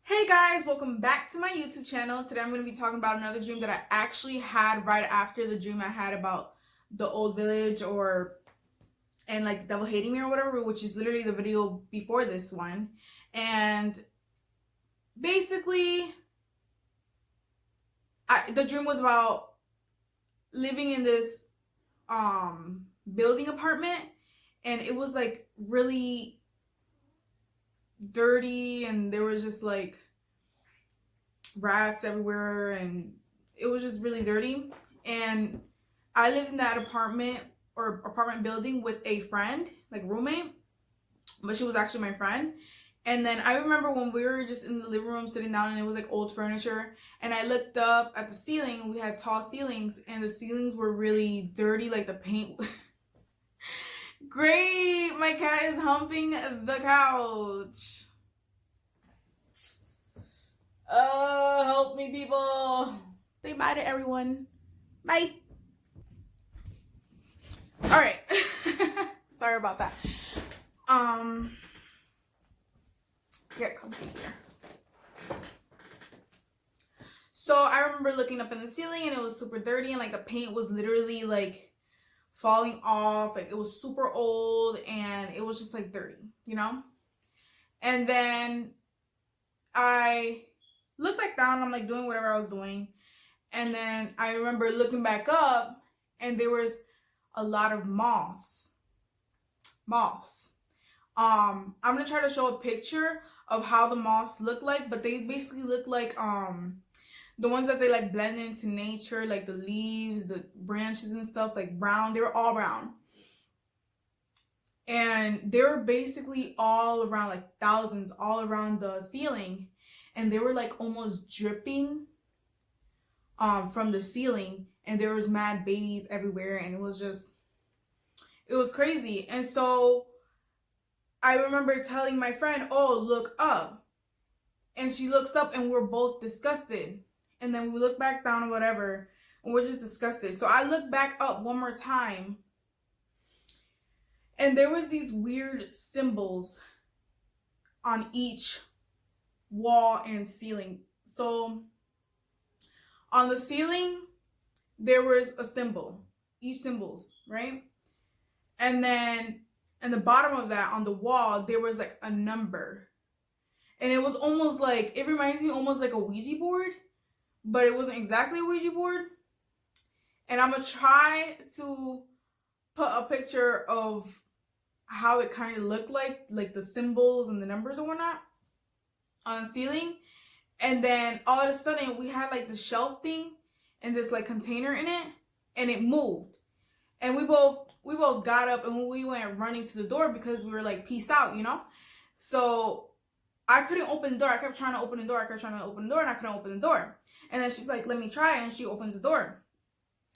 Hey guys, welcome back to my YouTube channel. Today I'm going to be talking about another dream that I actually had right after the dream I had about the old village and like the devil hating me or whatever, which is literally the video before this one. And basically, the dream was about living in this building apartment, and it was like really dirty, and there was just like rats everywhere, and it was just really dirty. And I lived in that apartment building with a friend, like roommate, but she was actually my friend. And then I remember when we were just in the living room sitting down, and it was like old furniture, and I looked up at the ceiling, and we had tall ceilings, and the ceilings were really dirty, like the paint. Great, my cat is humping the couch. Help me, people. Say bye to everyone. Bye. All right. Sorry about that. Get comfy here. So I remember looking up in the ceiling, and it was super dirty, and like the paint was literally like falling off. Like it was super old, and it was just like dirty, you know? And then I looked back down. I'm like doing whatever I was doing, and then I remember looking back up, and there was a lot of moths. I'm gonna try to show a picture of how the moths look like, but they basically look like the ones that they like blend into nature, like the leaves, the branches and stuff, like brown. They were all brown, and they were basically all around, like thousands, all around the ceiling, and they were like almost dripping from the ceiling, and there was mad babies everywhere, and it was crazy. And so I remember telling my friend, "Oh, look up." And she looks up, and we're both disgusted. And then we look back down or whatever, and we're just disgusted. So I look back up one more time, and there was these weird symbols on each wall and ceiling. So on the ceiling, there was a symbol, each symbols, right? And then in the bottom of that, on the wall, there was like a number. And it was almost like, it reminds me almost like a Ouija board, but it wasn't exactly a Ouija board. And I'm going to try to put a picture of how it kind of looked like the symbols and the numbers and whatnot on the ceiling. And then all of a sudden, we had like the shelf thing and this like container in it, and it moved. And we both got up, and we went running to the door because we were like, peace out, you know? So I couldn't open the door. I kept trying to open the door. And I couldn't open the door. And then she's like, let me try. And she opens the door.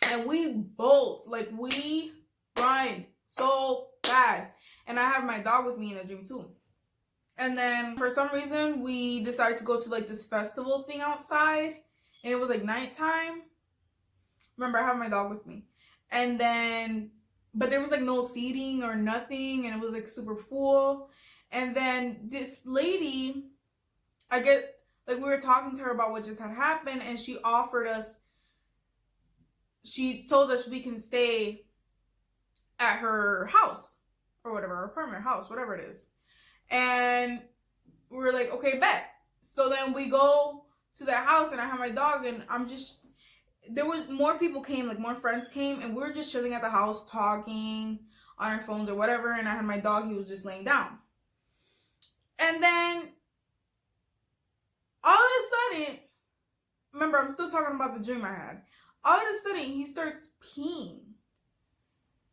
And we bolt, like we run so fast. And I have my dog with me in the dream too. And then for some reason, we decided to go to like this festival thing outside. And it was like nighttime. Remember, I have my dog with me. And then, but there was like no seating or nothing. And it was like super full. And then this lady, I get, like we were talking to her about what just had happened. And she told us we can stay at her house or whatever, her apartment, house, whatever it is. And we were like, okay, bet. So then we go to that house, and I have my dog, and there was more people came, like more friends came, and we were just chilling at the house talking on our phones or whatever. And I had my dog, he was just laying down. And then all of a sudden, remember, I'm still talking about the dream I had. All of a sudden, he starts peeing.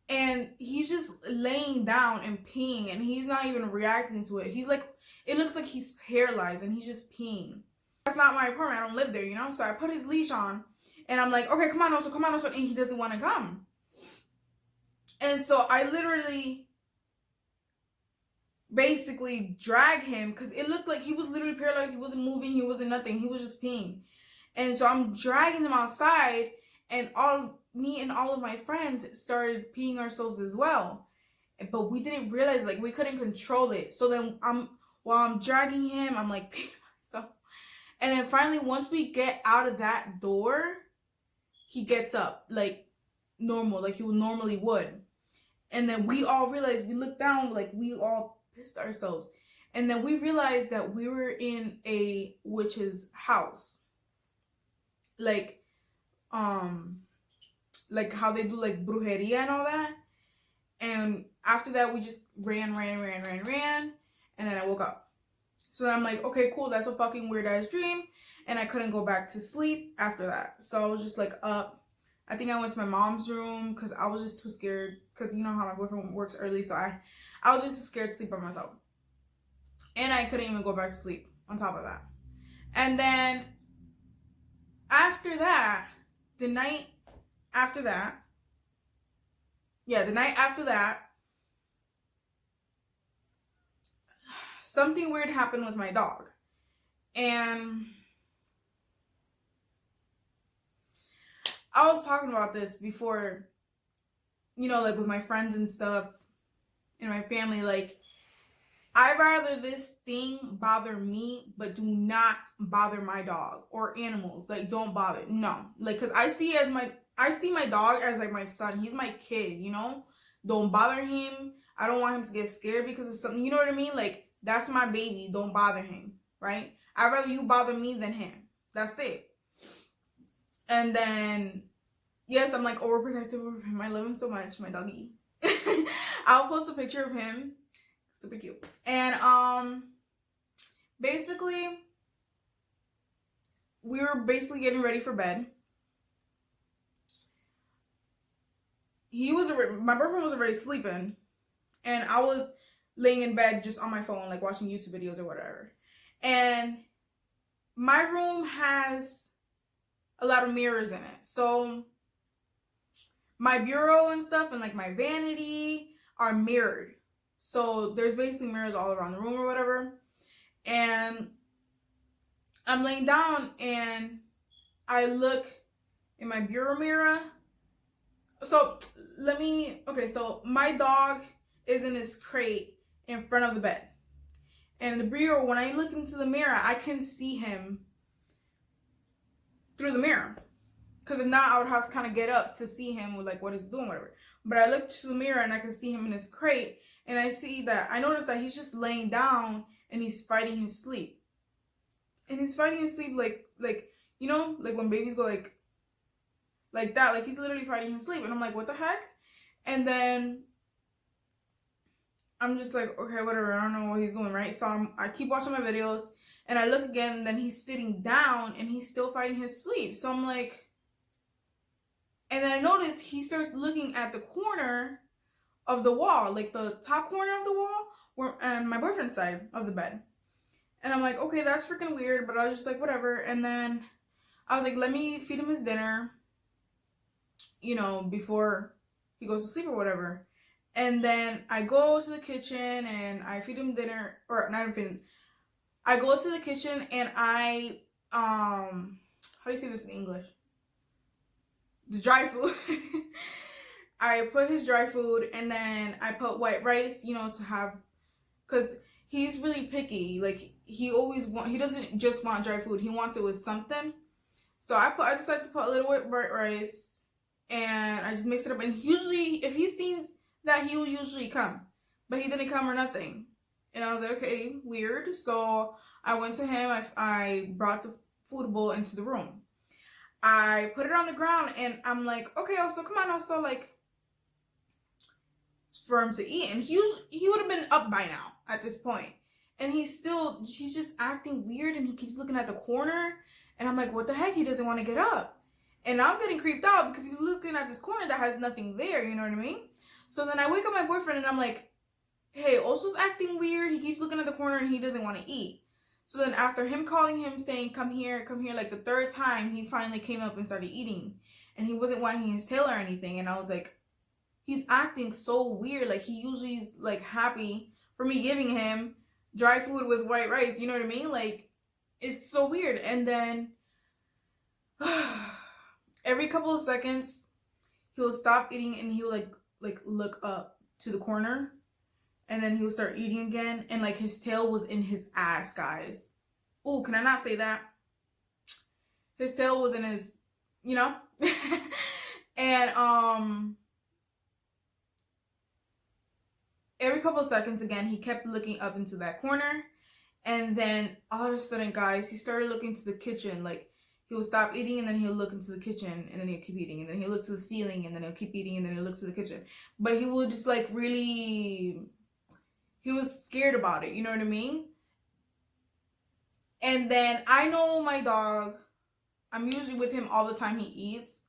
And he's just laying down and peeing, and he's not even reacting to it. He's like, it looks like he's paralyzed, and he's just peeing. That's not my apartment. I don't live there, you know? So I put his leash on, and I'm like, okay, come on, Oso, and he doesn't want to come. And so I literally basically drag him, because it looked like he was literally paralyzed. He wasn't moving. He wasn't nothing. He was just peeing. And so I'm dragging him outside, and me and all of my friends started peeing ourselves as well. But we didn't realize, like, we couldn't control it. So then while I'm dragging him, I'm like peeing So, and then finally, once we get out of that door, he gets up like normal, like he normally would. And then we all realized, we looked down, like we all pissed ourselves. And then we realized that we were in a witch's house. Like how they do like brujeria and all that. And after that, we just ran. And then I woke up. So then I'm like, okay, cool. That's a fucking weird ass dream. And I couldn't go back to sleep after that. So I was just like up. I think I went to my mom's room because I was just too scared. Because you know how my boyfriend works early. So I was just too scared to sleep by myself. And I couldn't even go back to sleep on top of that. And then after that, the night after that, something weird happened with my dog. And I was talking about this before, you know, like with my friends and stuff and my family. Like, I'd rather this thing bother me, but do not bother my dog or animals. Like, don't bother. No. Like, because I see my dog as like my son. He's my kid, you know? Don't bother him. I don't want him to get scared because of something. You know what I mean? Like, that's my baby. Don't bother him, right? I'd rather you bother me than him. That's it. And then, yes, I'm like overprotective over him. I love him so much, my doggy. I'll post a picture of him. Super cute. And basically, we were basically getting ready for bed. My boyfriend was already sleeping, and I was laying in bed just on my phone, like watching YouTube videos or whatever. And my room has a lot of mirrors in it. So my bureau and stuff and like my vanity are mirrored. So there's basically mirrors all around the room or whatever. And I'm laying down and I look in my bureau mirror. So so my dog is in this crate in front of the bed. And the bureau, when I look into the mirror, I can see him through the mirror. Because if not, I would have to kind of get up to see him with like what he's doing, whatever. But I looked to the mirror and I can see him in his crate. And I noticed that he's just laying down and he's fighting his sleep. And he's fighting his sleep like you know, like when babies go like that. Like he's literally fighting his sleep. And I'm like, what the heck? And then I'm just like, okay, whatever. I don't know what he's doing, right? So I keep watching my videos. And I look again, and then he's sitting down and he's still fighting his sleep. So I'm like, and then I notice he starts looking at the corner of the wall, like the top corner of the wall, and my boyfriend's side of the bed. And I'm like, okay, that's freaking weird, but I was just like, whatever. And then I was like, let me feed him his dinner, you know, before he goes to sleep or whatever. And then I go to the kitchen and I feed him dinner, or not even. I go to the kitchen and I how do you say this in English? The dry food. I put his dry food and then I put white rice, you know, to have, because he's really picky. Like he doesn't just want dry food. He wants it with something. So I decided to put a little white rice and I just mix it up. And usually if he sees that, he will usually come, but he didn't come or nothing. And I was like, okay, weird. So I went to him. I brought the food bowl into the room. I put it on the ground and I'm like, okay, also come on, also like for him to eat. And he would have been up by now at this point. And he's just acting weird and he keeps looking at the corner. And I'm like, what the heck? He doesn't want to get up. And I'm getting creeped out because he's looking at this corner that has nothing there. You know what I mean? So then I wake up my boyfriend and I'm like, hey, Oso's acting weird. He keeps looking at the corner and he doesn't want to eat. So then after him calling him saying, come here, like the third time, he finally came up and started eating. And he wasn't wagging his tail or anything. And I was like, he's acting so weird. Like he usually is like happy for me giving him dry food with white rice. You know what I mean? Like it's so weird. And then every couple of seconds, he'll stop eating and he'll like look up to the corner. And then he would start eating again. And like his tail was in his ass, guys. Oh, can I not say that? His tail was in his, you know? And every couple of seconds again, he kept looking up into that corner. And then all of a sudden, guys, he started looking to the kitchen. Like, he would stop eating and then he'll look into the kitchen and then he'll keep eating. And then he'll look to the ceiling and then he'll keep eating and then he'll look to the kitchen. But he would just like really, he was scared about it. You know what I mean? And then I know my dog, I'm usually with him all the time he eats.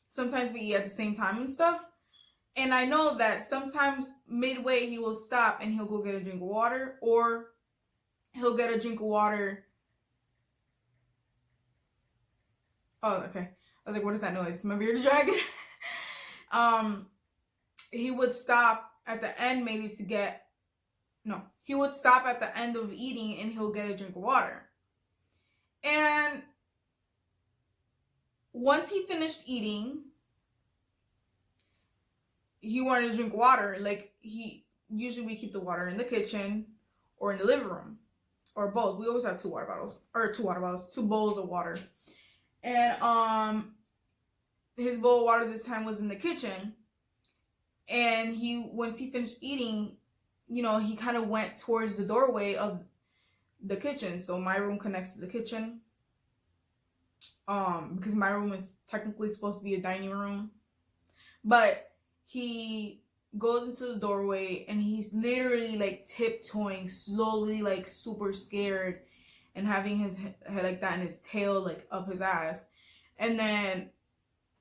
Sometimes we eat at the same time and stuff. And I know that sometimes midway he will stop and he'll go get a drink of water, or he'll get a drink of water. Oh, okay. I was like, what is that noise? My bearded dragon? He would stop at the end maybe to get, no, he would stop at the end of eating and he'll get a drink of water. And once he finished eating, he wanted to drink water. Like, usually we keep the water in the kitchen or in the living room, or both. We always have two bowls of water. And his bowl of water this time was in the kitchen. And once he finished eating, you know, he kind of went towards the doorway of the kitchen. So my room connects to the kitchen. Because my room is technically supposed to be a dining room. But he goes into the doorway and he's literally like tiptoeing slowly, like super scared, and having his head like that and his tail like up his ass. And then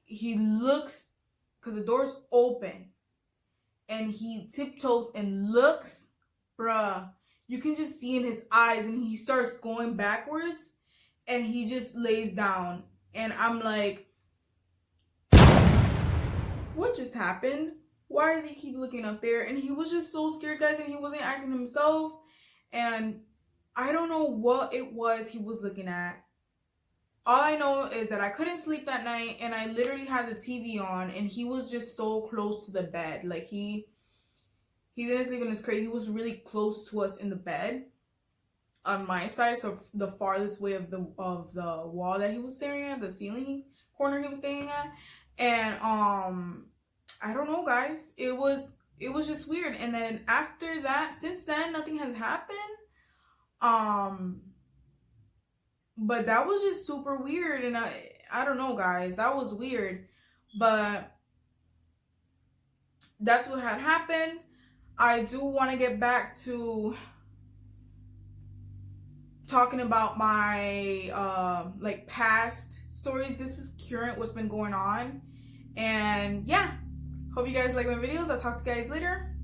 he looks, because the door's open, and he tiptoes and looks, bruh. You can just see in his eyes, and he starts going backwards and he just lays down. And I'm like, what just happened? Why does he keep looking up there? And he was just so scared, guys, and he wasn't acting himself. And I don't know what it was he was looking at. All I know is that I couldn't sleep that night, and I literally had the TV on, and he was just so close to the bed. Like, he didn't sleep in his crate. He was really close to us in the bed on my side, so the farthest way of the wall that he was staring at, the ceiling corner he was staring at. And I don't know, guys. It was just weird. And then after that, since then, nothing has happened. But that was just super weird, and I don't know, guys. That was weird. But that's what had happened. I do want to get back to talking about my like past stories. This is current, what's been going on. And yeah, hope you guys like my videos. I'll talk to you guys later.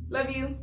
Love you.